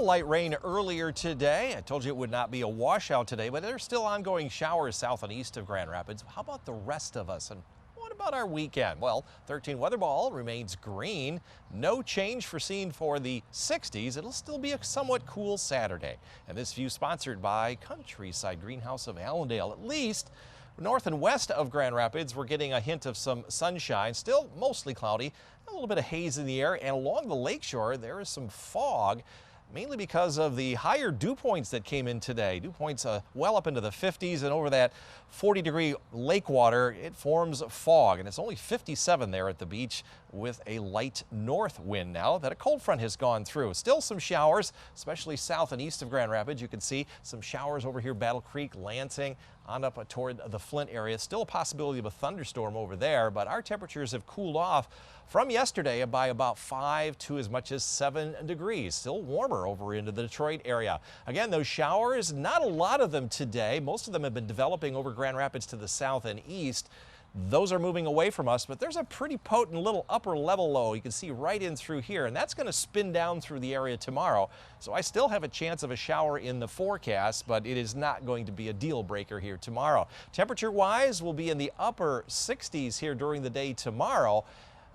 little light rain earlier today. I told you it would not be a washout today, but there's still ongoing showers south and east of Grand Rapids. How about the rest of us? And what about our weekend? Well, 13 weather ball remains green. No change foreseen for the 60s. It'll still be a somewhat cool Saturday. And this view sponsored by Countryside Greenhouse of Allendale. At least north and west of Grand Rapids, we're getting a hint of some sunshine. Still mostly cloudy, a little bit of haze in the air, and along the lakeshore there is some fog, mainly because of the higher dew points that came in today. Dew points well up into the 50s, and over that 40-degree lake water, it forms fog, and it's only 57 there at the beach with a light north wind now that a cold front has gone through. Still some showers, especially south and east of Grand Rapids. You can see some showers over here, Battle Creek, Lansing, on up toward the Flint area. Still a possibility of a thunderstorm over there, but our temperatures have cooled off from yesterday by about 5 to as much as 7 degrees. Still warmer over into the Detroit area. Again, those showers, not a lot of them today. Most of them have been developing over Grand Rapids to the south and east. Those are moving away from us, but there's a pretty potent little upper level low you can see right in through here, and that's going to spin down through the area tomorrow. So I still have a chance of a shower in the forecast, but it is not going to be a deal breaker here tomorrow. Temperature wise, we'll be in the upper 60s here during the day tomorrow.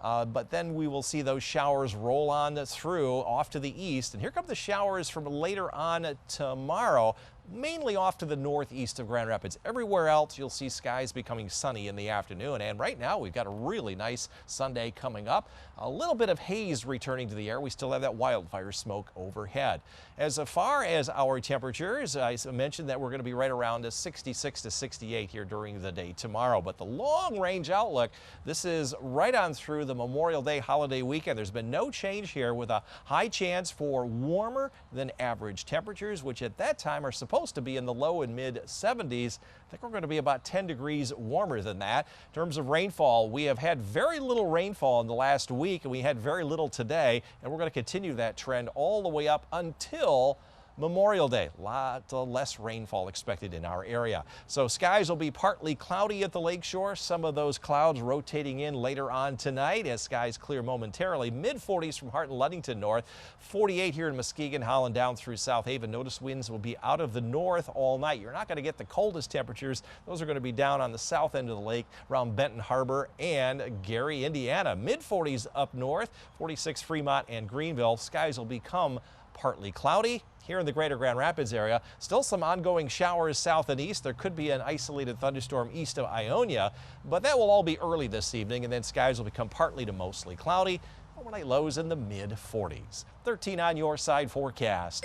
But then we will see those showers roll on through off to the east. And here come the showers from later on tomorrow, mainly off to the northeast of Grand Rapids. Everywhere else, you'll see skies becoming sunny in the afternoon. And right now, we've got a really nice Sunday coming up. A little bit of haze returning to the air. We still have that wildfire smoke overhead. As far as our temperatures, I mentioned that we're going to be right around 66 to 68 here during the day tomorrow. But the long range outlook, this is right on through the Memorial Day holiday weekend. There's been no change here, with a high chance for warmer than average temperatures, which at that time are supposed to be in the low and mid 70s. I think we're going to be about 10 degrees warmer than that. In terms of rainfall, we have had very little rainfall in the last week, and we had very little today, and we're going to continue that trend all the way up until Memorial Day. A lot less rainfall expected in our area. So skies will be partly cloudy at the lakeshore. Some of those clouds rotating in later on tonight as skies clear momentarily. Mid 40s from Hart and Ludington north. 48 here in Muskegon, Holland down through South Haven. Notice winds will be out of the north all night. You're not going to get the coldest temperatures. Those are going to be down on the south end of the lake around Benton Harbor and Gary, Indiana. Mid 40s up north. 46 Fremont and Greenville. Skies will become partly cloudy here in the greater Grand Rapids area. Still some ongoing showers south and east. There could be an isolated thunderstorm east of Ionia, but that will all be early this evening, and then skies will become partly to mostly cloudy. Overnight lows in the mid 40s. 13 on your side forecast.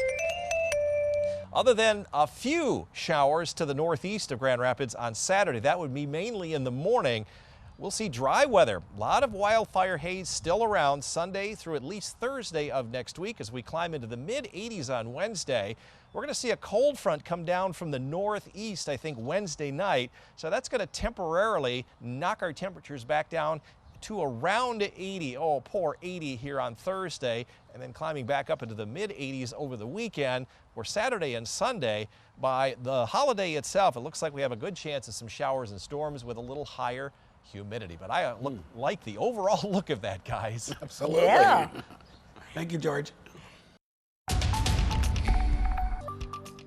Other than a few showers to the northeast of Grand Rapids on Saturday, that would be mainly in the morning. We'll see dry weather. A lot of wildfire haze still around Sunday through at least Thursday of next week as we climb into the mid 80s on Wednesday. We're going to see a cold front come down from the northeast, I think, Wednesday night. So that's going to temporarily knock our temperatures back down to around 80. Oh, poor 80 here on Thursday, and then climbing back up into the mid 80s over the weekend, where Saturday and Sunday, by the holiday itself, it looks like we have a good chance of some showers and storms with a little higher humidity. But I like the overall look of that, guys. Absolutely. Yeah. Thank you, George.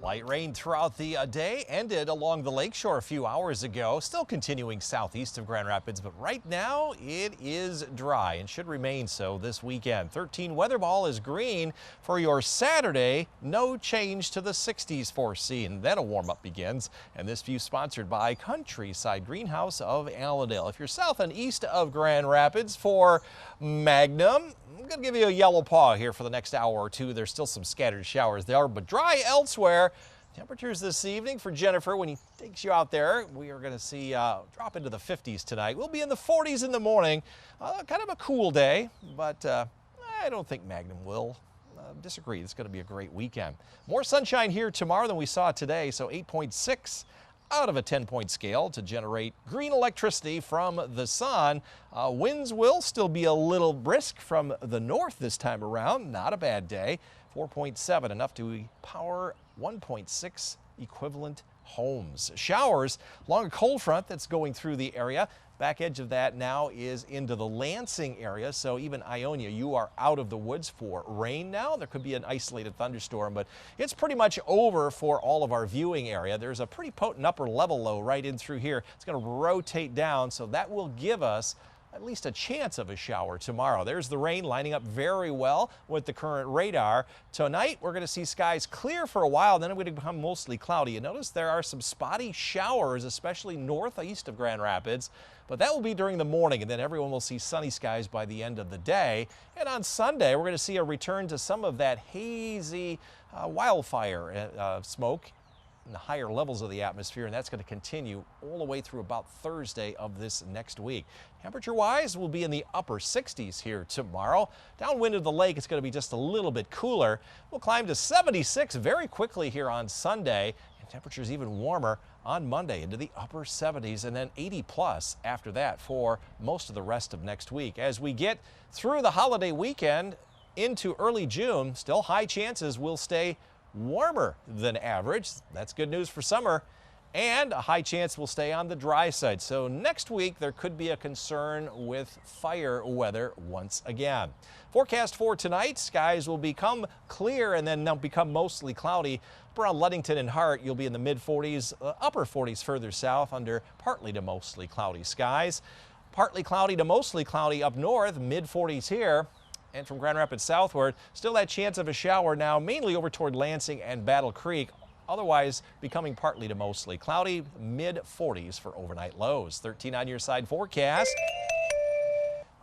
Light rain throughout the day ended along the lakeshore a few hours ago, still continuing southeast of Grand Rapids, but right now it is dry and should remain so this weekend. 13 weather ball is green for your Saturday. No change to the 60s foreseen. Then a warm up begins, and this view sponsored by Countryside Greenhouse of Allendale. If you're south and east of Grand Rapids for Magnum, I'm going to give you a yellow paw here for the next hour or two. There's still some scattered showers there, but dry elsewhere. Temperatures this evening for Jennifer, when he takes you out there, we are going to see drop into the 50s tonight. We'll be in the 40s in the morning. Kind of a cool day, but I don't think Magnum will disagree. It's going to be a great weekend. More sunshine here tomorrow than we saw today, so 8.6 out of a 10-point scale to generate green electricity from the sun. Winds will still be a little brisk from the north this time around. Not a bad day. 4.7, enough to power 1.6 equivalent homes. Showers along a cold front that's going through the area. Back edge of that now is into the Lansing area, so even Ionia, you are out of the woods for rain now. There could be an isolated thunderstorm, but it's pretty much over for all of our viewing area. There's a pretty potent upper level low right in through here. It's going to rotate down, so that will give us at least a chance of a shower tomorrow. There's the rain lining up very well with the current radar. Tonight, we're going to see skies clear for a while, then it's going to become mostly cloudy. You notice there are some spotty showers, especially northeast of Grand Rapids, but that will be during the morning, and then everyone will see sunny skies by the end of the day. And on Sunday, we're going to see a return to some of that hazy wildfire smoke in the higher levels of the atmosphere, and that's going to continue all the way through about Thursday of this next week. Temperature-wise, we'll be in the upper 60s here tomorrow. Downwind of the lake, it's going to be just a little bit cooler. We'll climb to 76 very quickly here on Sunday, and temperatures even warmer on Monday into the upper 70s, and then 80 plus after that for most of the rest of next week. As we get through the holiday weekend into early June, still high chances we'll stay warmer than average. That's good news for summer, and a high chance we'll stay on the dry side. So next week there could be a concern with fire weather once again. Forecast for tonight, skies will become clear and then become mostly cloudy. Around Ludington and Hart, you'll be in the mid-40s, upper 40s further south under partly to mostly cloudy skies. Partly cloudy to mostly cloudy up north, mid-40s here. And from Grand Rapids southward, still that chance of a shower now, mainly over toward Lansing and Battle Creek. Otherwise, becoming partly to mostly cloudy, mid-40s for overnight lows. 13 on your side forecast.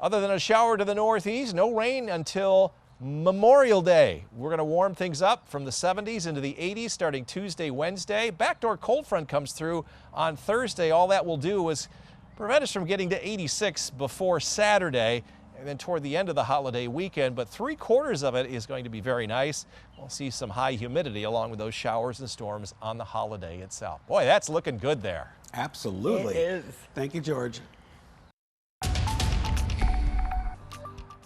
Other than a shower to the northeast, no rain until Memorial Day. We're going to warm things up from the 70s into the 80s starting Tuesday, Wednesday. Backdoor cold front comes through on Thursday. All that will do is prevent us from getting to 86 before Saturday, and then toward the end of the holiday weekend, but 3/4 of it is going to be very nice. We'll see some high humidity along with those showers and storms on the holiday itself. Boy, that's looking good there. Absolutely. It is. Thank you, George.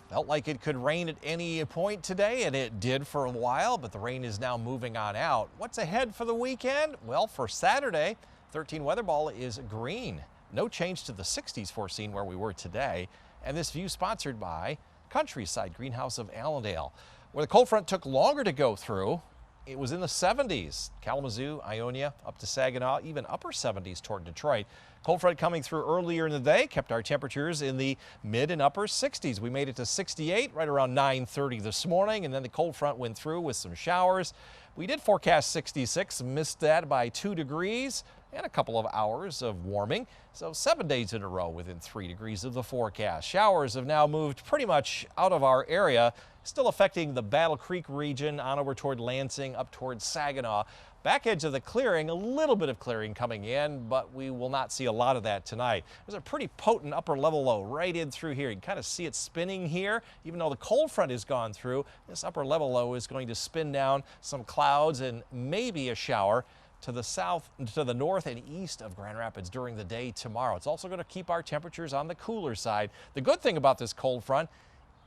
Felt like it could rain at any point today, and it did for a while, but the rain is now moving on out. What's ahead for the weekend? Well, for Saturday, 13 weather ball is green. No change to the 60s foreseen where we were today. And this view sponsored by Countryside Greenhouse of Allendale. Where the cold front took longer to go through, it was in the 70s. Kalamazoo, Ionia, up to Saginaw, even upper 70s toward Detroit. Cold front coming through earlier in the day kept our temperatures in the mid and upper 60s. We made it to 68 right around 9:30 this morning, and then the cold front went through with some showers. We did forecast 66, missed that by 2 degrees. And a couple of hours of warming. So 7 days in a row within 3 degrees of the forecast. Showers have now moved pretty much out of our area, still affecting the Battle Creek region on over toward Lansing, up towards Saginaw. Back edge of the clearing, a little bit of clearing coming in, but we will not see a lot of that tonight. There's a pretty potent upper level low right in through here. You can kind of see it spinning here. Even though the cold front has gone through, this upper level low is going to spin down some clouds and maybe a shower to the south, to the north and east of Grand Rapids during the day tomorrow. It's also going to keep our temperatures on the cooler side. The good thing about this cold front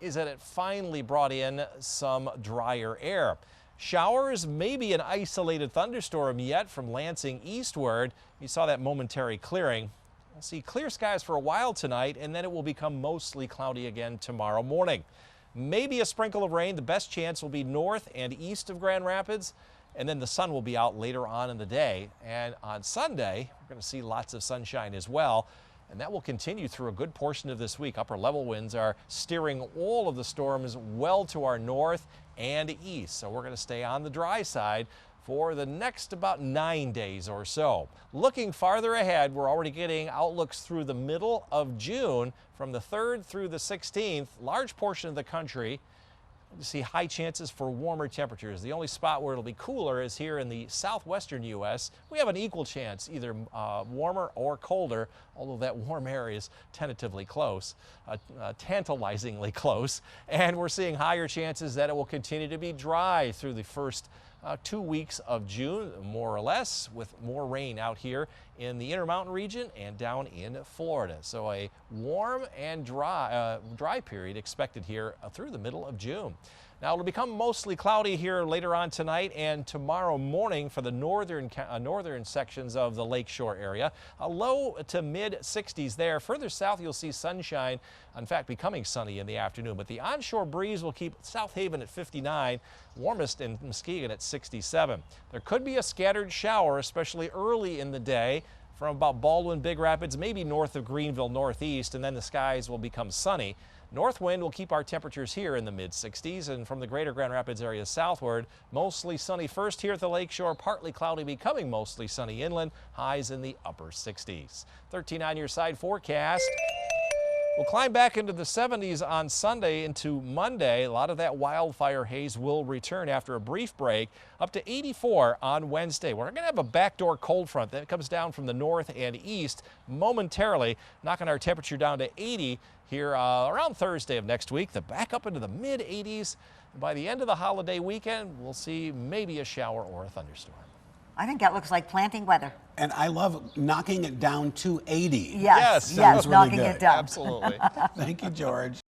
is that it finally brought in some drier air. Showers, maybe an isolated thunderstorm yet from Lansing eastward. You saw that momentary clearing. We'll see clear skies for a while tonight, and then it will become mostly cloudy again tomorrow morning. Maybe a sprinkle of rain. The best chance will be north and east of Grand Rapids. And then the sun will be out later on in the day. And on Sunday, we're going to see lots of sunshine as well. And that will continue through a good portion of this week. Upper level winds are steering all of the storms well to our north and east. So we're going to stay on the dry side for the next about 9 days or so. Looking farther ahead, we're already getting outlooks through the middle of June from the 3rd through the 16th. Large portion of the country. You see high chances for warmer temperatures. The only spot where it'll be cooler is here in the southwestern U.S. We have an equal chance, either warmer or colder, although that warm air is tentatively close, tantalizingly close. And we're seeing higher chances that it will continue to be dry through the first 2 weeks of June, more or less, with more rain out here in the Intermountain region and down in Florida. So a warm and dry period expected here through the middle of June. Now it'll become mostly cloudy here later on tonight and tomorrow morning for the northern sections of the lakeshore area. A low to mid 60s there. Further south you'll see sunshine, in fact becoming sunny in the afternoon, but the onshore breeze will keep South Haven at 59, warmest in Muskegon at 67. There could be a scattered shower, especially early in the day, from about Baldwin, Big Rapids, maybe north of Greenville, northeast, and then the skies will become sunny. North wind will keep our temperatures here in the mid 60s, and from the greater Grand Rapids area southward, mostly sunny first here at the lakeshore, partly cloudy, becoming mostly sunny inland, highs in the upper 60s. 13 on your side forecast. We'll climb back into the 70s on Sunday into Monday. A lot of that wildfire haze will return after a brief break, up to 84 on Wednesday. We're going to have a backdoor cold front that comes down from the north and east momentarily, knocking our temperature down to 80 here around Thursday of next week. The back up into the mid 80s. By the end of the holiday weekend, we'll see maybe a shower or a thunderstorm. I think that looks like planting weather. And I love knocking it down to 80. Yes, Sounds really knocking good. it down. Absolutely. Thank you, George.